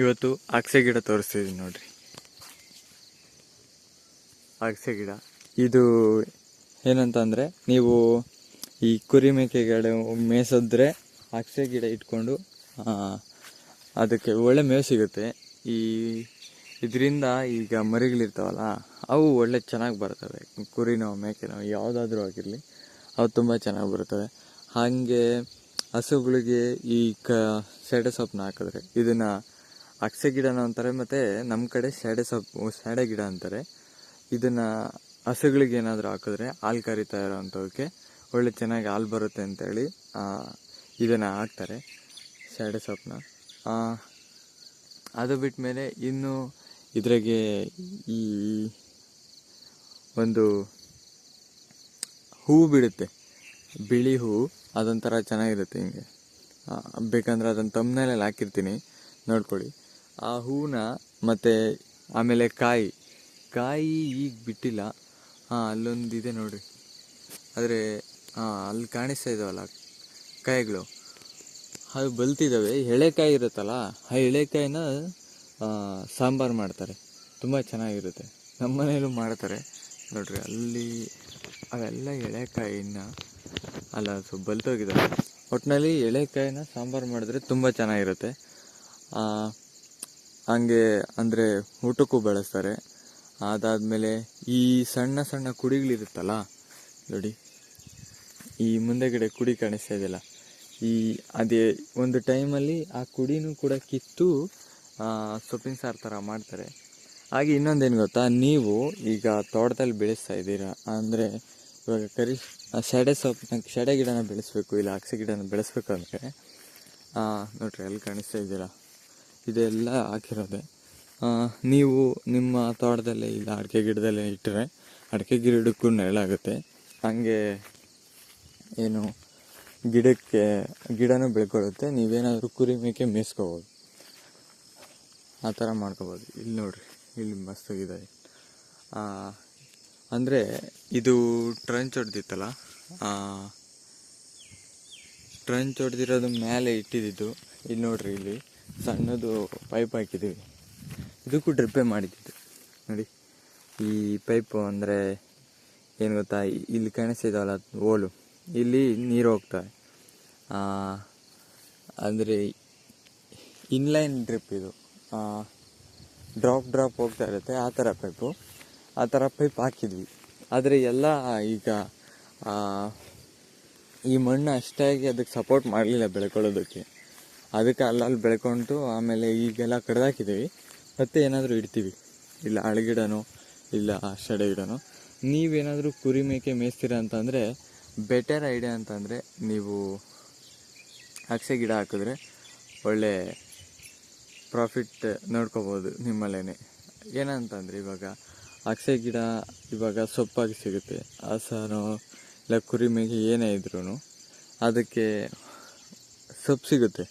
ಇವತ್ತು ಅಗಸೆ ಗಿಡ ತೋರಿಸ್ತಿದ್ದೀನಿ ನೋಡ್ರಿ. ಅಗಸೆ ಗಿಡ ಇದು ಏನಂತ ಅಂದರೆ, ನೀವು ಈ ಕುರಿ ಮೇಕೆಗಳು ಮೇಯಿಸಿದ್ರೆ ಅಗಸೆ ಗಿಡ ಇಟ್ಕೊಂಡು ಅದಕ್ಕೆ ಒಳ್ಳೆ ಮೇವು ಸಿಗುತ್ತೆ. ಇದರಿಂದ ಈಗ ಮರಿಗಳಿರ್ತಾವಲ್ಲ, ಅವು ಒಳ್ಳೆ ಚೆನ್ನಾಗಿ ಬರ್ತವೆ. ಕುರಿನೋ ಮೇಕೆನೋ ಯಾವುದಾದ್ರೂ ಆಗಿರಲಿ, ಅವು ತುಂಬ ಚೆನ್ನಾಗಿ ಬರ್ತವೆ. ಹಾಗೆ ಹಸುಗಳಿಗೆ ಈ ಸೆಡೆ ಸೊಪ್ಪನ್ನ ಹಾಕಿದ್ರೆ, ಇದನ್ನು ಅಗಸೆ ಗಿಡನೂ ಅಂತಾರೆ, ಮತ್ತು ನಮ್ಮ ಕಡೆ ಸೆಡೆ ಗಿಡ ಅಂತಾರೆ. ಇದನ್ನು ಹಸುಗಳಿಗೆ ಏನಾದರೂ ಹಾಕಿದ್ರೆ ಹಾಲು ಕರಿತಾ ಇರೋವಂಥವಕ್ಕೆ ಒಳ್ಳೆ ಚೆನ್ನಾಗಿ ಹಾಲು ಬರುತ್ತೆ ಅಂತೇಳಿ ಇದನ್ನು ಹಾಕ್ತಾರೆ, ಸೆಡೆ ಸೊಪ್ಪನ್ನ. ಅದು ಬಿಟ್ಟ ಮೇಲೆ ಇನ್ನು ಇದ್ರಾಗೆ ಈ ಒಂದು ಹೂವು ಬಿಡುತ್ತೆ, ಬಿಳಿ ಹೂವು, ಅದೊಂಥರ ಚೆನ್ನಾಗಿರುತ್ತೆ. ಹಿಂಗೆ ಬೇಕಂದ್ರೆ ಅದನ್ನು ತಮ್ಮನೇಲಿ ಹಾಕಿರ್ತೀನಿ, ನೋಡ್ಕೊಳ್ಳಿ. ಆ ಹೂವನ್ನ ಮತ್ತು ಆಮೇಲೆ ಕಾಯಿ ಈಗ ಬಿಟ್ಟಿಲ್ಲ. ಅಲ್ಲೊಂದಿದೆ ನೋಡಿರಿ, ಆದರೆ ಅಲ್ಲಿ ಕಾಣಿಸ್ತಾ ಇದ್ದಾವಲ್ಲ ಕಾಯಿಗಳು, ಅದು ಬಲ್ತಿದ್ದಾವೆ. ಎಳೆಕಾಯಿ ಇರುತ್ತಲ್ಲ, ಆ ಎಳೆಕಾಯಿನ ಸಾಂಬಾರು ಮಾಡ್ತಾರೆ, ತುಂಬ ಚೆನ್ನಾಗಿರುತ್ತೆ. ನಮ್ಮ ಮನೆಯಲ್ಲೂ ಮಾಡ್ತಾರೆ ನೋಡ್ರಿ. ಅಲ್ಲಿ ಅವೆಲ್ಲ ಎಳೆಕಾಯಿನ ಸ್ವಲ್ಪ ಬಲ್ತೋಗಿದ್ದಾವೆ. ಒಟ್ಟಿನಲ್ಲಿ ಎಳೆಕಾಯಿನ ಸಾಂಬಾರು ಮಾಡಿದ್ರೆ ತುಂಬ ಚೆನ್ನಾಗಿರುತ್ತೆ. ಹಂಗೆ ಅಂದರೆ ಊಟಕ್ಕೂ ಬಳಸ್ತಾರೆ. ಅದಾದಮೇಲೆ ಈ ಸಣ್ಣ ಸಣ್ಣ ಕುಡಿಗಳಿರುತ್ತಲ್ಲ ನೋಡಿ, ಈ ಮುಂದೆಗಡೆ ಕುಡಿ ಕಾಣಿಸ್ತಾ ಇದೆಯಲ್ಲ, ಅದೇ ಒಂದು ಟೈಮಲ್ಲಿ ಆ ಕುಡಿನೂ ಕೂಡ ಕಿತ್ತು ಸೊಪ್ಪಿನ ಸಾರು ಥರ ಮಾಡ್ತಾರೆ. ಹಾಗೆ ಇನ್ನೊಂದೇನು ಗೊತ್ತಾ, ನೀವು ಈಗ ತೋಟದಲ್ಲಿ ಬೆಳೆಸ್ತಾ ಇದ್ದೀರಾ ಅಂದರೆ, ಇವಾಗ ಸೆಡೆ ಗಿಡನ ಬೆಳೆಸಬೇಕು, ಇಲ್ಲ ಅಗಸೆ ಗಿಡನ ಬೆಳೆಸ್ಬೇಕು ಅಂದರೆ ನೋಡ್ರಿ, ಅಲ್ಲಿ ಕಾಣಿಸ್ತಾ ಇದೆಯಲ್ಲ, ಇದೆಲ್ಲ ಹಾಕಿರೋದೆ. ನೀವು ನಿಮ್ಮ ತೋಟದಲ್ಲೇ ಇಲ್ಲ ಅಡಿಕೆ ಗಿಡದಲ್ಲೇ ಇಟ್ಟರೆ ಅಡಿಕೆ ಗಿಡಕ್ಕೂ ನೆರಳಾಗುತ್ತೆ. ಹಾಗೆ ಏನು ಗಿಡನೂ ಬೆಳ್ಕೊಳ್ಳುತ್ತೆ. ನೀವೇನಾದರೂ ಕುರಿ ಮೇಕೆ ಮೇಯಿಸ್ಕೋಬೋದು, ಆ ಥರ ಮಾಡ್ಕೋಬೋದು. ಇಲ್ಲಿ ನೋಡ್ರಿ, ಇಲ್ಲಿ ಮಸ್ತಾಗಿದೆ. ಅಂದರೆ ಇದು ಟ್ರಂಚ್ ಹೊಡೆದಿತ್ತಲ್ಲ, ಟ್ರಂಚ್ ಹೊಡೆದಿರೋದು ಮೇಲೆ ಇಟ್ಟಿದ್ದು. ಇಲ್ಲಿ ನೋಡ್ರಿ, ಇಲ್ಲಿ ಸಣ್ಣದು ಪೈಪ್ ಹಾಕಿದ್ದೀವಿ, ಇದಕ್ಕೂ ಡ್ರಿಪ್ಪೇ ಮಾಡಿದ್ದು ನೋಡಿ. ಈ ಪೈಪು ಅಂದರೆ ಏನು ಗೊತ್ತಾ, ಇಲ್ಲಿ ಕಾಣಿಸ್ತಿದ್ದಾವಲ್ಲ ಓಲು, ಇಲ್ಲಿ ನೀರು ಹೋಗ್ತವೆ. ಅಂದರೆ ಇನ್ಲೈನ್ ಡ್ರಿಪ್ ಇದು, ಡ್ರಾಪ್ ಹೋಗ್ತಾ ಇರುತ್ತೆ, ಆ ಥರ ಪೈಪ್ ಹಾಕಿದ್ವಿ. ಆದರೆ ಎಲ್ಲ ಈಗ ಈ ಮಣ್ಣು ಅಷ್ಟಾಗಿ ಅದಕ್ಕೆ ಸಪೋರ್ಟ್ ಮಾಡಲಿಲ್ಲ ಬೆಳ್ಕೊಳ್ಳೋದಕ್ಕೆ. ಅದಕ್ಕೆ ಅಲ್ಲಲ್ಲಿ ಬೆಳ್ಕೊಂಡು ಆಮೇಲೆ ಈಗೆಲ್ಲ ಕಡ್ದಾಕಿದ್ದೀವಿ. ಮತ್ತೆ ಏನಾದರೂ ಇಡ್ತೀವಿ, ಇಲ್ಲ ಅಳಗಿಡನೋ ಇಲ್ಲ ಸೆಡೆ ಗಿಡನೋ. ನೀವೇನಾದರೂ ಕುರಿ ಮೇಕೆ ಮೇಯಿಸ್ತೀರ ಅಂತಂದರೆ ಬೆಟರ್ ಐಡಿಯಾ ಅಂತಂದರೆ, ನೀವು ಅಗಸೆ ಗಿಡ ಹಾಕಿದ್ರೆ ಒಳ್ಳೆ ಪ್ರಾಫಿಟ್ ನೋಡ್ಕೋಬೋದು ನಿಮ್ಮಲ್ಲೇ. ಏನಂತಂದರೆ, ಇವಾಗ ಅಗಸೆ ಗಿಡ ಇವಾಗ ಸೊಪ್ಪಾಗಿ ಸಿಗುತ್ತೆ, ಹಸನೋ ಇಲ್ಲ ಕುರಿ ಮೇಕೆ ಏನೇ ಇದ್ರೂ ಅದಕ್ಕೆ ಸೊಪ್ಪು ಸಿಗುತ್ತೆ.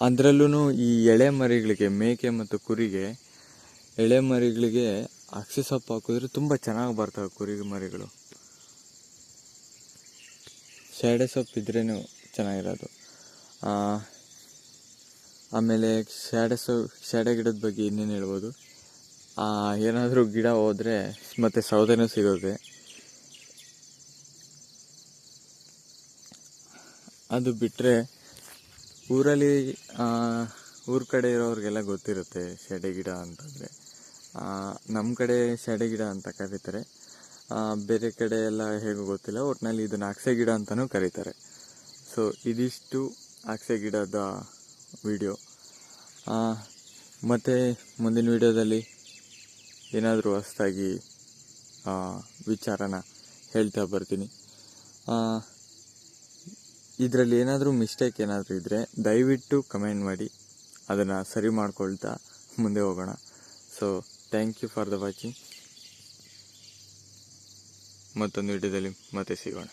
ಅದರಲ್ಲೂ ಈ ಎಳೆ ಮರಿಗಳಿಗೆ, ಮೇಕೆ ಮತ್ತು ಕುರಿಗೆ ಎಳೆ ಮರಿಗಳಿಗೆ ಅಗಸೆ ಸೊಪ್ಪು ಹಾಕಿದ್ರೆ ತುಂಬ ಚೆನ್ನಾಗಿ ಬರ್ತವೆ ಕುರಿ ಮರಿಗಳು. ಸೆಡೆ ಸೊಪ್ಪು ಇದ್ರೇ ಚೆನ್ನಾಗಿರೋದು. ಆಮೇಲೆ ಸೆಡೆ ಗಿಡದ ಬಗ್ಗೆ ಇನ್ನೇನು ಹೇಳ್ಬೋದು, ಏನಾದರೂ ಗಿಡ ಹೋದರೆ ಮತ್ತು ಸೌದೆನೂ ಸಿಗುತ್ತೆ. ಅದು ಬಿಟ್ಟರೆ ಊರಲ್ಲಿ ಊರ ಕಡೆ ಇರೋರಿಗೆಲ್ಲ ಗೊತ್ತಿರುತ್ತೆ ಸೆಡೆ ಗಿಡ ಅಂತಂದರೆ. ನಮ್ಮ ಕಡೆ ಸೆಡೆ ಗಿಡ ಅಂತ ಕರೀತಾರೆ, ಬೇರೆ ಕಡೆ ಎಲ್ಲ ಹೇಗೋ ಗೊತ್ತಿಲ್ಲ. ಒಟ್ಟಿನಲ್ಲಿ ಇದನ್ನು ಅಗಸೆ ಗಿಡ ಅಂತಲೂ ಕರೀತಾರೆ. ಸೊ ಇದಿಷ್ಟು ಅಗಸೆ ಗಿಡದ ವಿಡಿಯೋ. ಮತ್ತು ಮುಂದಿನ ವಿಡಿಯೋದಲ್ಲಿ ಏನಾದರೂ ಹೊಸ್ದಾಗಿ ವಿಚಾರನ ಹೇಳ್ತಾ ಬರ್ತೀನಿ. ಇದರಲ್ಲಿ ಏನಾದರೂ ಮಿಸ್ಟೇಕ್ ಏನಾದರೂ ಇದ್ದರೆ ದಯವಿಟ್ಟು ಕಮೆಂಟ್ ಮಾಡಿ, ಅದನ್ನು ಸರಿ ಮಾಡ್ಕೊಳ್ತಾ ಮುಂದೆ ಹೋಗೋಣ. So thank you for the watching. ಮತ್ತೊಂದು ವಿಡಿಯೋದಲ್ಲಿ ಮತ್ತೆ ಸಿಗೋಣ.